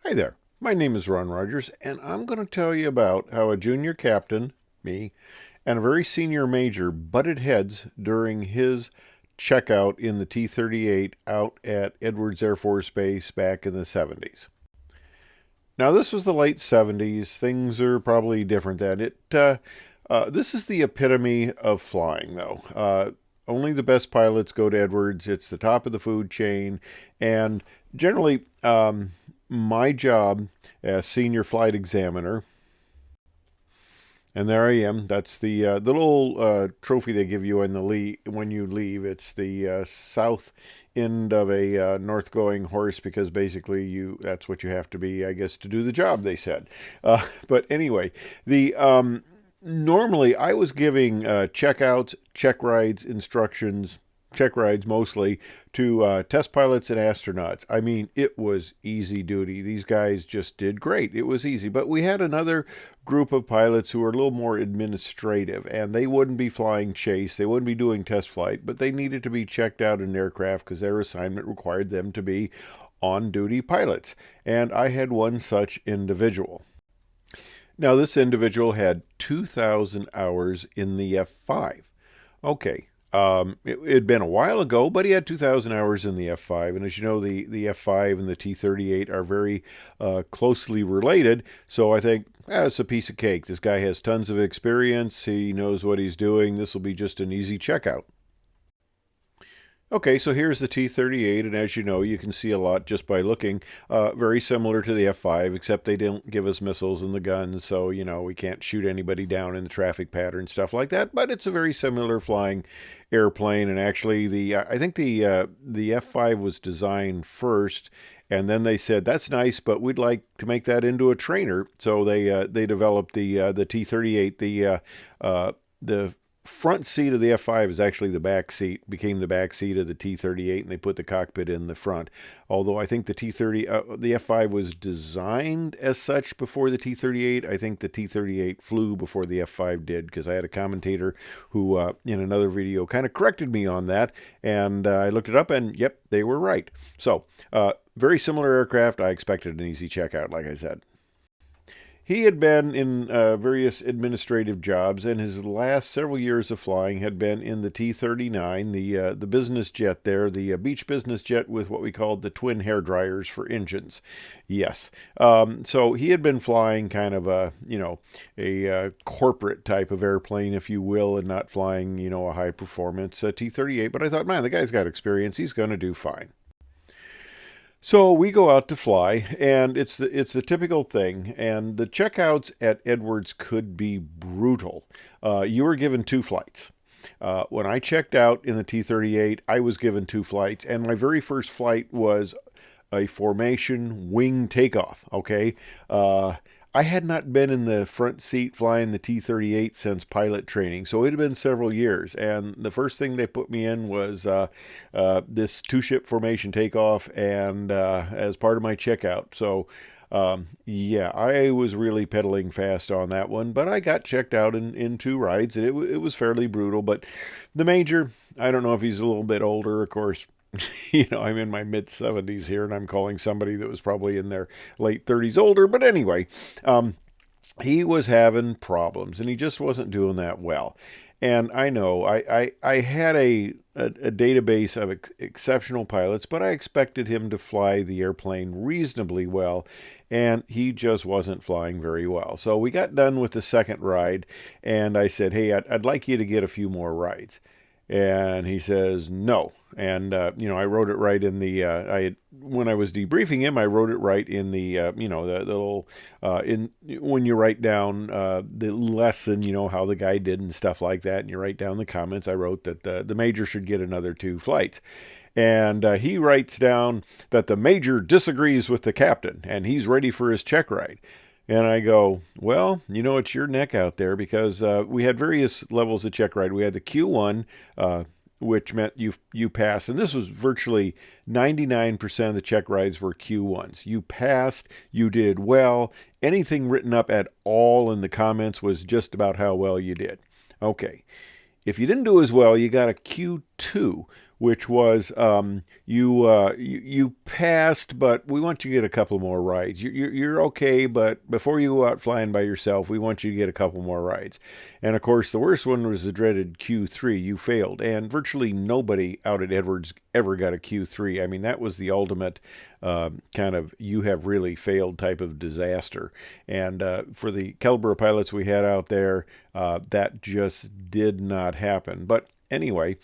Hi there, my name is Ron Rogers, and I'm going to tell you about how a junior captain, me, and a very senior major butted heads during his checkout in the T-38 out at Edwards Air Force Base back in the 70s. Now, this was the late 70s. Things are probably different then. This is the epitome of flying, though. Only the best pilots go to Edwards. It's the top of the food chain, and generally, my job as senior flight examiner, and there I am. That's the little trophy they give you in the when you leave. It's the south end of a north-going horse because basically that's what you have to be, I guess, to do the job. They said, but anyway, the normally I was giving checkouts, check rides, instructions, check rides mostly to test pilots and astronauts. I mean, it was easy duty. These guys just did great. It was easy. But we had another group of pilots who were a little more administrative, and they wouldn't be flying chase. They wouldn't be doing test flight, but they needed to be checked out in aircraft because their assignment required them to be on-duty pilots. And I had one such individual. Now, this individual had 2,000 hours in the F5. Okay, it had been a while ago, but he had 2,000 hours in the F5. And as you know, the F5 and the T-38 are very closely related. So I think, it's a piece of cake. This guy has tons of experience. He knows what he's doing. This will be just an easy checkout. Okay, so here's the T-38, and as you know, you can see a lot just by looking. Very similar to the F-5, except they don't give us missiles in the guns, so, we can't shoot anybody down in the traffic pattern, stuff like that, but it's a very similar flying airplane, and actually, I think the F-5 was designed first, and then they said, that's nice, but we'd like to make that into a trainer, so they developed the T-38, the front seat of the F5 is actually the back seat, became the back seat of the T-38, and they put the cockpit in the front. Although I think the F5 was designed as such before the T-38. I think the T-38 flew before the F5 did, because I had a commentator who, in another video, kind of corrected me on that, and I looked it up, and yep, they were right. So, very similar aircraft. I expected an easy checkout, like I said. He had been in various administrative jobs, and his last several years of flying had been in the T-39, the business jet there, the beach business jet with what we called the twin hair dryers for engines. Yes. So he had been flying kind of a corporate type of airplane, if you will, and not flying, a high performance T-38. But I thought, man, the guy's got experience. He's going to do fine. So we go out to fly, and it's the typical thing. And the checkouts at Edwards could be brutal. You were given two flights. When I checked out in the T-38, I was given two flights, and my very first flight was a formation wing takeoff. Okay, I had not been in the front seat flying the T-38 since pilot training, so it had been several years. And the first thing they put me in was this two-ship formation takeoff, and as part of my checkout. So, yeah, I was really pedaling fast on that one, but I got checked out in two rides, and it was fairly brutal. But the major, I don't know if he's a little bit older, of course. I'm in my mid 70s here, and I'm calling somebody that was probably in their late 30s older. But anyway, he was having problems, and he just wasn't doing that well. And I know I had a database of exceptional pilots, but I expected him to fly the airplane reasonably well, and he just wasn't flying very well. So we got done with the second ride, and I said, hey, I'd like you to get a few more rides. And he says no. And I wrote it right in the when I was debriefing him, I wrote it right in the the little in when you write down the lesson, how the guy did and stuff like that, and you write down the comments. I wrote that the major should get another two flights. And he writes down that the major disagrees with the captain, and he's ready for his check ride. And I go, well, it's your neck out there, because we had various levels of check ride. We had the Q1, which meant you passed. And this was virtually 99% of the check rides were Q1s. You passed, you did well. Anything written up at all in the comments was just about how well you did. Okay. If you didn't do as well, you got a Q2, which was you passed, but we want you to get a couple more rides. You're okay, but before you go out flying by yourself, we want you to get a couple more rides. And of course, the worst one was the dreaded Q3. You failed, and virtually nobody out at Edwards ever got a Q3. I mean, that was the ultimate kind of you have really failed type of disaster. And for the caliber of pilots we had out there, that just did not happen. But anyway,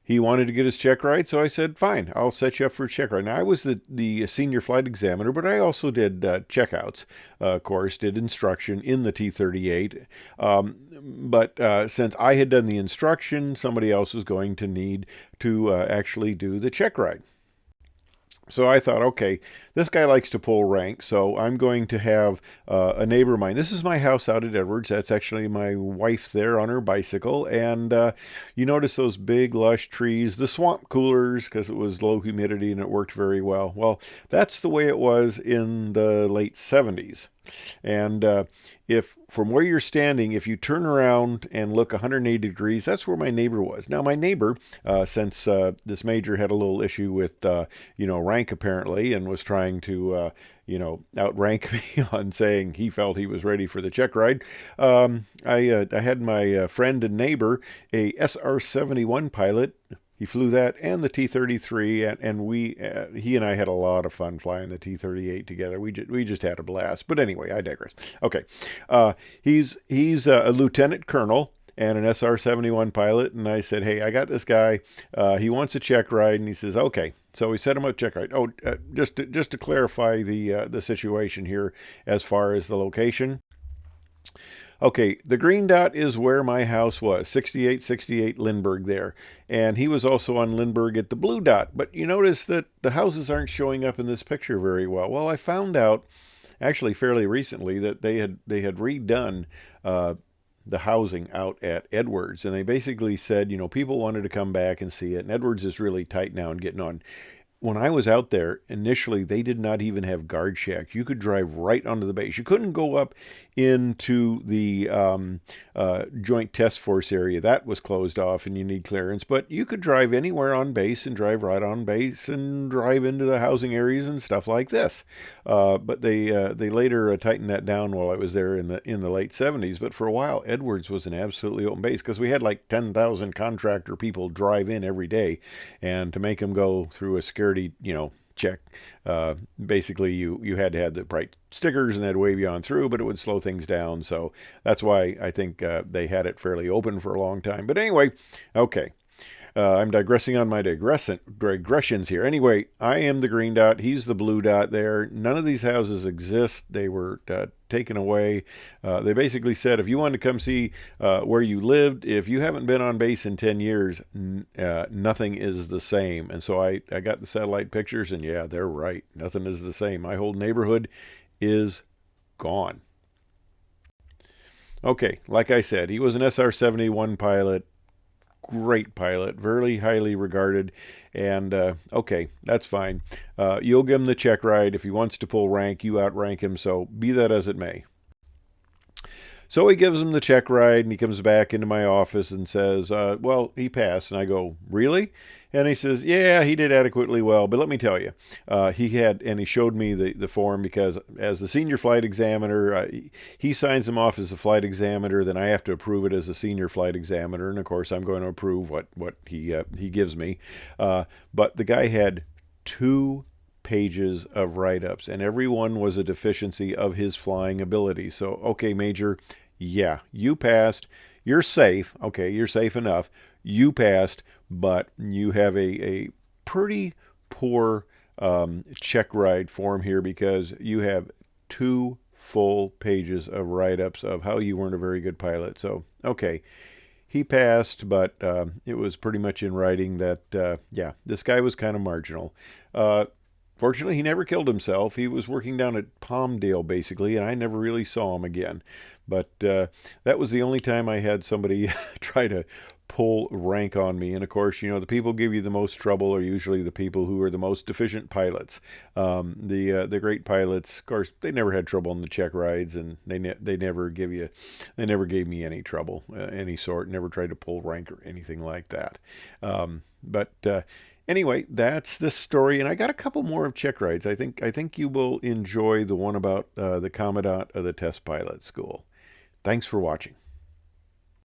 he wanted to get his check ride, so I said, fine, I'll set you up for a check ride. Now, I was the senior flight examiner, but I also did checkouts, of course, did instruction in the T-38. But since I had done the instruction, somebody else was going to need to actually do the check ride. So I thought, okay, this guy likes to pull rank, so I'm going to have a neighbor of mine. This is my house out at Edwards. That's actually my wife there on her bicycle. And you notice those big, lush trees, the swamp coolers, because it was low humidity and it worked very well. Well, that's the way it was in the late 70s. And if from where you're standing, if you turn around and look 180 degrees, that's where my neighbor was. Now, my neighbor, since this major had a little issue with, rank apparently, and was trying to, outrank me on saying he felt he was ready for the check ride, I had my friend and neighbor, a SR-71 pilot. He flew that and the T-33, and he and I had a lot of fun flying the T-38 together. We just had a blast. But anyway, I digress. Okay, he's a lieutenant colonel and an SR-71 pilot, and I said, hey, I got this guy. He wants a check ride, and he says, okay. So we set him up check ride. Oh, just to clarify the situation here as far as the location. Okay, the green dot is where my house was, 6868 Lindbergh there. And he was also on Lindbergh at the blue dot. But you notice that the houses aren't showing up in this picture very well. Well, I found out, actually fairly recently, that they had redone the housing out at Edwards. And they basically said, people wanted to come back and see it. And Edwards is really tight now and getting on. When I was out there, initially, they did not even have guard shacks. You could drive right onto the base. You couldn't go up into the Joint Test Force area. That was closed off, and you need clearance. But you could drive anywhere on base and drive right on base and drive into the housing areas and stuff like this. But they later tightened that down while I was there in the late 70s. But for a while, Edwards was an absolutely open base because we had like 10,000 contractor people drive in every day, and to make them go through a security check. Basically, you had to have the bright stickers and they'd wave you on through, but it would slow things down. So that's why I think they had it fairly open for a long time. But anyway, okay. I'm digressing on my digressions here. Anyway, I am the green dot. He's the blue dot there. None of these houses exist. They were taken away. They basically said if you wanted to come see where you lived, if you haven't been on base in 10 years, nothing is the same. And so I got the satellite pictures, and yeah, they're right. Nothing is the same. My whole neighborhood is gone. Okay, like I said, he was an SR-71 pilot. Great pilot, very highly regarded, and okay, that's fine. You'll give him the check ride. If he wants to pull rank, you outrank him, so be that as it may. So he gives him the check ride, and he comes back into my office and says, well, he passed. And I go, really? And he says, yeah, he did adequately well. But let me tell you, he showed me the form because as the senior flight examiner, he signs him off as a flight examiner. Then I have to approve it as a senior flight examiner. And of course, I'm going to approve what he gives me. But the guy had 2 pages of write-ups, and every one was a deficiency of his flying ability. So, okay, Major, yeah, you passed. You're safe. Okay, you're safe enough. You passed, but you have a pretty poor check ride form here because you have 2 full pages of write-ups of how you weren't a very good pilot. So, okay, he passed, but it was pretty much in writing that, yeah, this guy was kind of marginal. Fortunately, he never killed himself. He was working down at Palmdale, basically, and I never really saw him again. But that was the only time I had somebody try to pull rank on me. And of course, the people give you the most trouble are usually the people who are the most deficient pilots. The great pilots, of course, they never had trouble on the check rides, and they never gave me any trouble, any sort. Never tried to pull rank or anything like that. But anyway, that's the story, and I got a couple more of check rides. I think you will enjoy the one about the Commandant of the Test Pilot School. Thanks for watching.